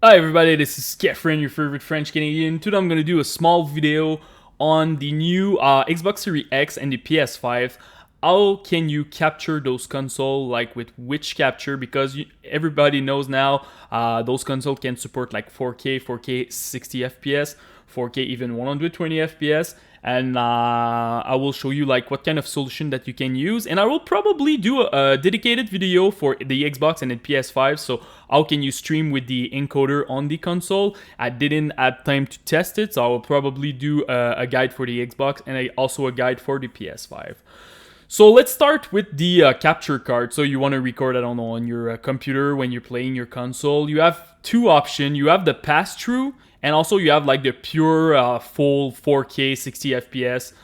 Hi everybody, this is Kefren, your favorite French Canadian. Today I'm going to do a small video on the new Xbox Series X and the PS5. How can you capture those consoles, like with which capture, because everybody knows now those consoles can support like 4K, 4K 60 FPS, 4K even 120 FPS, and I will show you like what kind of solution that you can use, and I will probably do a dedicated video for the Xbox and the PS5. So how can you stream with the encoder on the console? I didn't have time to test it, so I will probably do a guide for the Xbox and also a guide for the PS5. So let's start with the capture card. So you want to record, I don't know, on your computer when you're playing your console. You have two options. You have the pass-through, and also you have like the pure full 4K 60 FPS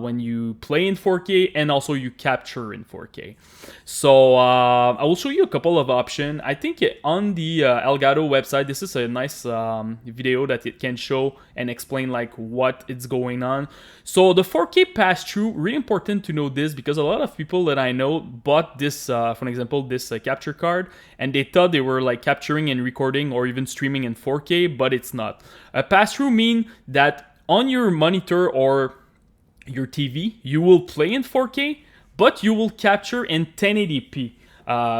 when you play in 4K, and also you capture in 4K. So I will show you a couple of options. I think on the Elgato website, this is a nice video that it can show and explain like what is going on. So the 4K pass-through, really important to know this, because a lot of people that I know bought this, for example, this capture card, and they thought they were like capturing and recording or even streaming in 4K, but it's not. A pass-through means that on your monitor or your TV, you will play in 4K, but you will capture in 1080p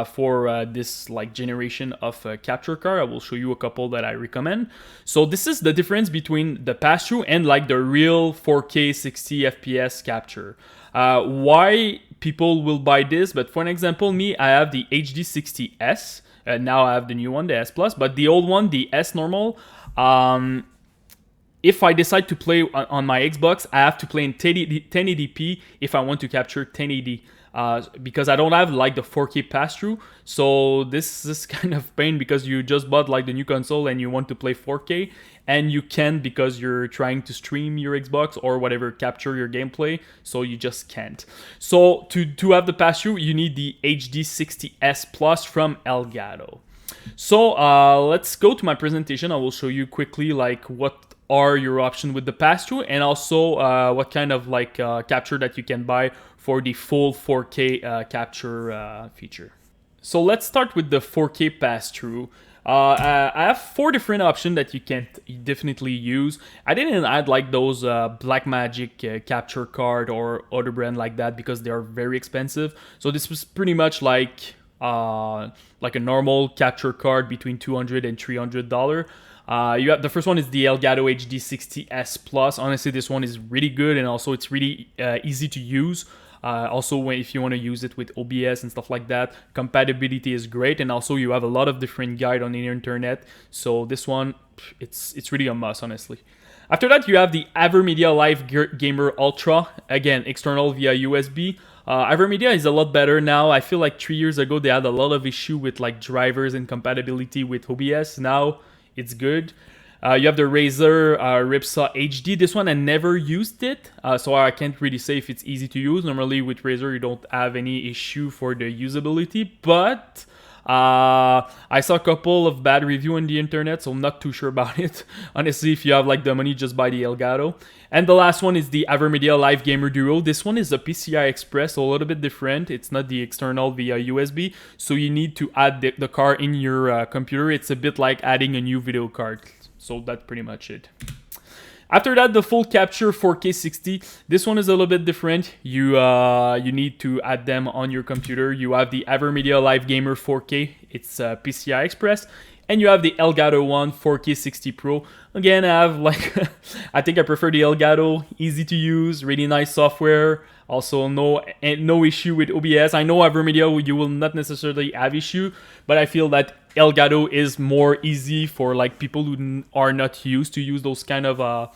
for this like generation of capture card. I will show you a couple that I recommend. So this is the difference between the pass-through and like the real 4K 60 FPS capture. Why people will buy this? But for an example, me, I have the HD60S. Now I have the new one, the S Plus, but the old one, the S normal. If I decide to play on my Xbox, I have to play in 1080p if I want to capture 1080, because I don't have like the 4K pass-through. So this is kind of pain, because you just bought like the new console and you want to play 4K, and you can't because you're trying to stream your Xbox or whatever, capture your gameplay, so you just can't. So to have the pass-through, you need the HD60S Plus from Elgato. So let's go to my presentation. I will show you quickly like what are your options with the pass-through, and also what kind of like capture that you can buy for the full 4K capture feature. So let's start with the 4K pass-through. I have 4 different options that you can definitely use. I didn't add like those Blackmagic capture card or other brand like that, because they are very expensive. So this was pretty much like a normal capture card between $200 and $300. You have the first one is the Elgato HD60S Plus. Honestly, this one is really good, and also it's really easy to use. Also, if you want to use it with OBS and stuff like that, compatibility is great, and also you have a lot of different guides on the internet. So this one, it's really a must, honestly. After that, you have the EVGA Live Gamer Ultra. Again, external via USB. EVGA is a lot better now. I feel like 3 years ago they had a lot of issue with like drivers and compatibility with OBS. Now it's good. You have the Razer Ripsaw HD. This one I never used it, so I can't really say if it's easy to use. Normally with Razer you don't have any issue for the usability, but I saw a couple of bad reviews on the internet, so I'm not too sure about it. Honestly, if you have like the money, just buy the Elgato. And the last one is the EVGA Live Gamer Duo. This one is a PCI Express, so a little bit different. It's not the external via USB, so you need to add the card in your computer. It's a bit like adding a new video card. So that's pretty much it. After that, the full capture 4K 60. This one is a little bit different. You need to add them on your computer. You have the EVGA Live Gamer 4K. It's PCI Express. And you have the Elgato one 4K 60 Pro. Again, I have like I think I prefer the Elgato. Easy to use, really nice software. Also, no issue with OBS. I know EVGA you will not necessarily have issue, but I feel that Elgato is more easy for like people who are not used to use those kind of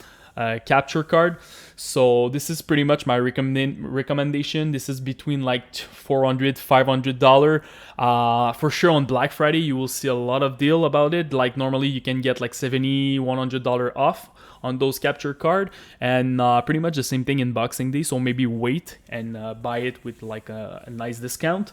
capture card. So this is pretty much my recommendation. This is between like $400, $500. For sure on Black Friday you will see a lot of deal about it. Like normally you can get like $70, $100 off on those capture card, and pretty much the same thing in Boxing Day. So maybe wait and buy it with like a nice discount.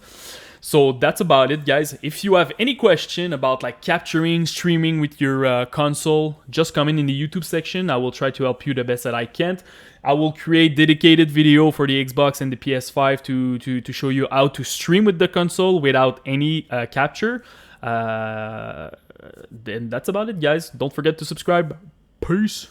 So that's about it, guys. If you have any question about like capturing, streaming with your console, just comment in the YouTube section. I will try to help you the best that I can. I will create dedicated video for the Xbox and the PS5 to show you how to stream with the console without any capture. then that's about it, guys. Don't forget to subscribe. Peace.